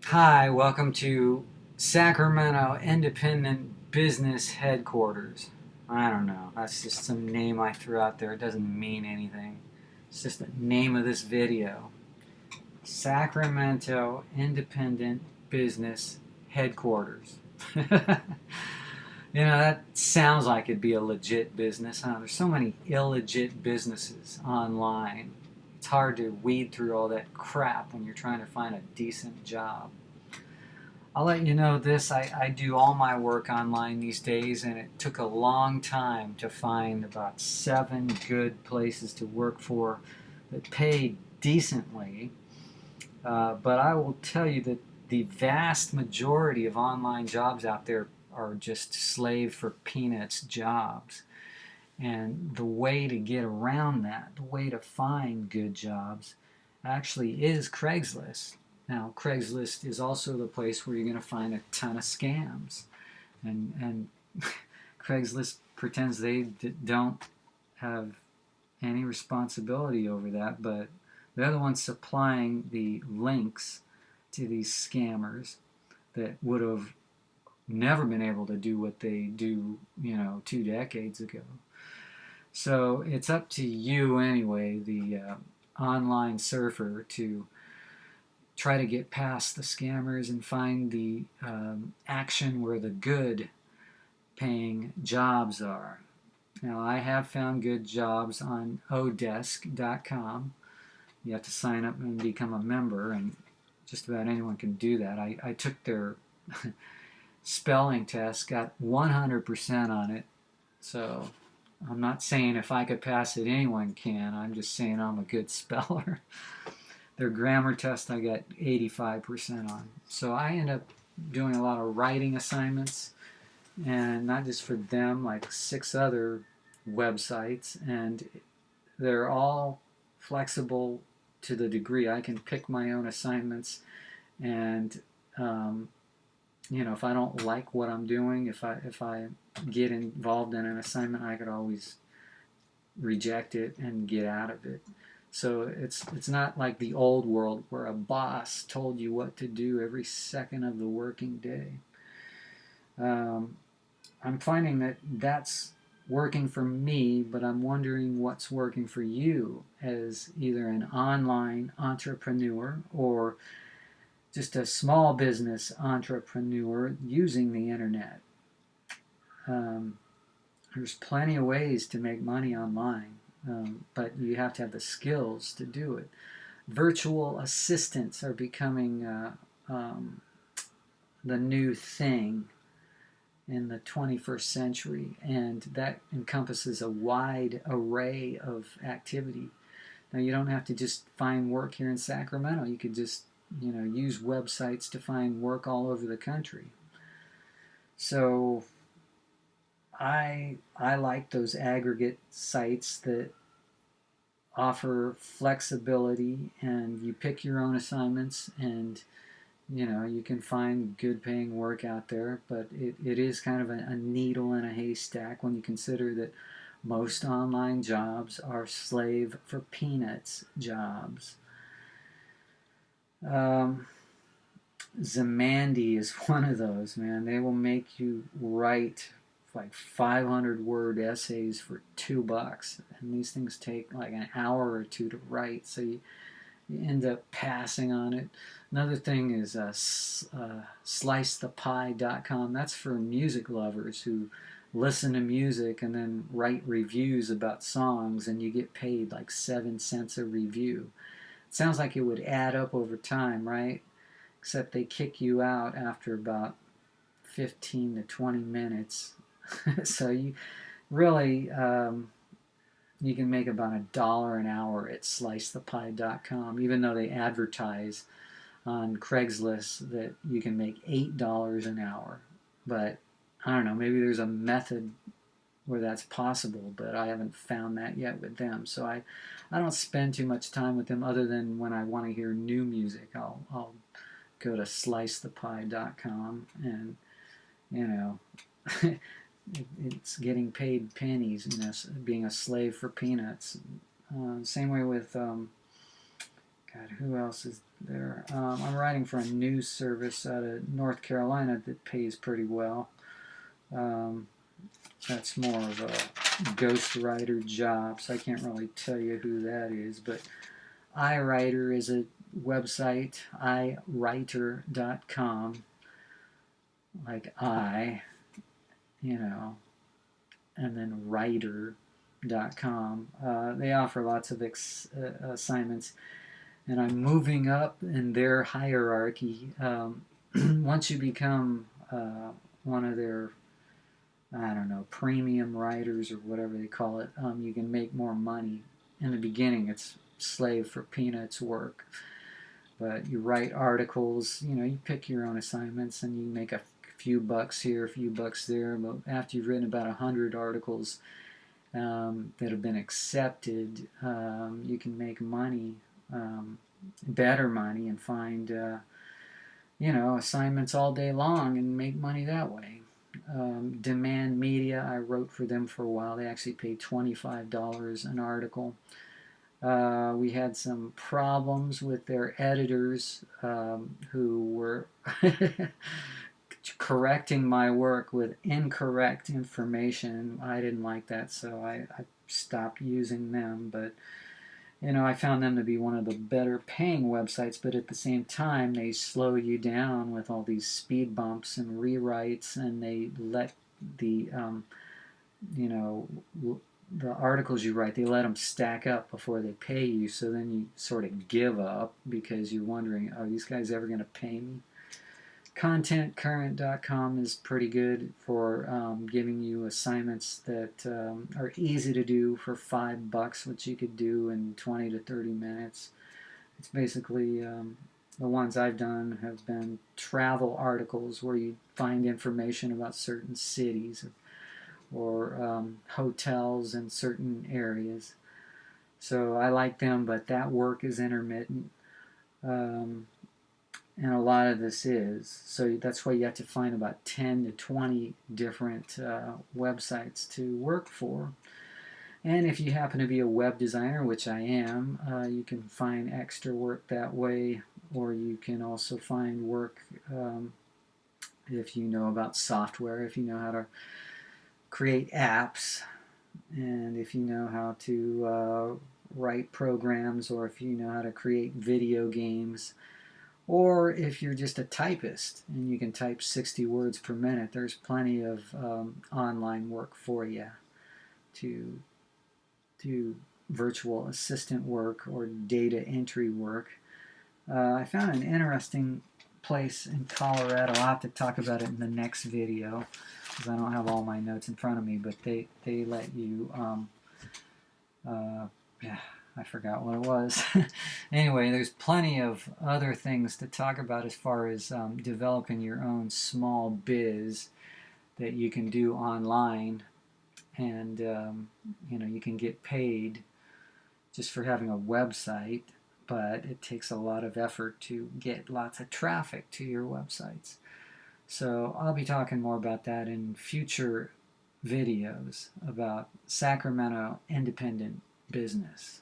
Hi, welcome to Sacramento Independent Business Headquarters. I don't know. That's just some name I threw out there. It doesn't mean anything. It's just the name of this video. Sacramento Independent Business Headquarters. That sounds like it'd be a legit business, huh? There's so many illegit businesses online. It's hard to weed through all that crap when you're trying to find a decent job. I'll let you know this. I do all my work online these days, and it took a long time to find about 7 good places to work for that pay decently. But I will tell you that the vast majority of online jobs out there are just slave for peanuts jobs. And the way to get around that, the way to find good jobs, actually is Craigslist. Now, Craigslist is also the place where you're going to find a ton of scams. And Craigslist pretends they don't have any responsibility over that, but they're the ones supplying the links to these scammers that would have never been able to do what they do, 2 decades ago. So it's up to you anyway, the online surfer, to try to get past the scammers and find the action where the good paying jobs are. Now, I have found good jobs on odesk.com. You have to sign up and become a member, and just about anyone can do that. I took their spelling test, got 100% on it, so I'm not saying if I could pass it, anyone can. I'm just saying I'm a good speller. Their grammar test I got 85% on. So I end up doing a lot of writing assignments, and not just for them, like 6 other websites, and they're all flexible to the degree I can pick my own assignments. And if I don't like what I'm doing, if I get involved in an assignment, I could always reject it and get out of it. So it's not like the old world where a boss told you what to do every second of the working day. I'm finding that that's working for me, but I'm wondering what's working for you as either an online entrepreneur or just a small business entrepreneur using the internet. There's plenty of ways to make money online, but you have to have the skills to do it. Virtual assistants are becoming the new thing in the 21st century, and that encompasses a wide array of activity. Now, you don't have to just find work here in Sacramento. You could just use websites to find work all over the country. So I like those aggregate sites that offer flexibility, and you pick your own assignments, and you can find good paying work out there, but it is kind of a needle in a haystack when you consider that most online jobs are slave for peanuts jobs. Zamandi is one of those, man. They will make you write like 500-word essays for $2, and these things take like an hour or two to write, so you end up passing on it. Another thing is slicethepie.com. That's for music lovers who listen to music and then write reviews about songs, and you get paid like 7 cents a review. It sounds like it would add up over time, right? Except they kick you out after about 15 to 20 minutes. So you really you can make about $1 an hour at slicethepie.com, even though they advertise on Craigslist that you can make $8 an hour. But I don't know, maybe there's a method where that's possible, but I haven't found that yet with them. So I don't spend too much time with them, other than when I want to hear new music. I'll go to slicethepie.com, and it's getting paid pennies, being a slave for peanuts. Same way with God, who else is there? I'm writing for a news service out of North Carolina that pays pretty well. That's more of a ghostwriter job, so I can't really tell you who that is. But iWriter is a website, iWriter.com, like I, and then writer.com. They offer lots of assignments, and I'm moving up in their hierarchy. Once you become one of their, I don't know, premium writers or whatever they call it, you can make more money. In the beginning, it's slave for peanuts work, but you write articles, you pick your own assignments, and you make a few bucks here, a few bucks there. But after you've written about 100 articles that have been accepted, you can make money, better money, and find assignments all day long and make money that way. Demand Media, I wrote for them for a while. They actually paid $25 an article. We had some problems with their editors who were correcting my work with incorrect information. I didn't like that, so I stopped using them. But I found them to be one of the better paying websites, but at the same time, they slow you down with all these speed bumps and rewrites, and they let the, the articles you write, they let them stack up before they pay you, so then you sort of give up because you're wondering, are these guys ever going to pay me? ContentCurrent.com is pretty good for giving you assignments that are easy to do for $5, which you could do in 20 to 30 minutes. It's basically, the ones I've done have been travel articles where you find information about certain cities or hotels in certain areas. So I like them, but that work is intermittent. And a lot of this is. So that's why you have to find about 10 to 20 different websites to work for. And if you happen to be a web designer, which I am, you can find extra work that way, or you can also find work if you know about software, if you know how to create apps, and if you know how to write programs, or if you know how to create video games. Or if you're just a typist and you can type 60 words per minute, there's plenty of online work for you to do virtual assistant work or data entry work. I found an interesting place in Colorado. I'll have to talk about it in the next video because I don't have all my notes in front of me, but they let you I forgot what it was. Anyway, there's plenty of other things to talk about as far as developing your own small biz that you can do online, and you can get paid just for having a website, but it takes a lot of effort to get lots of traffic to your websites. So I'll be talking more about that in future videos about Sacramento independent business.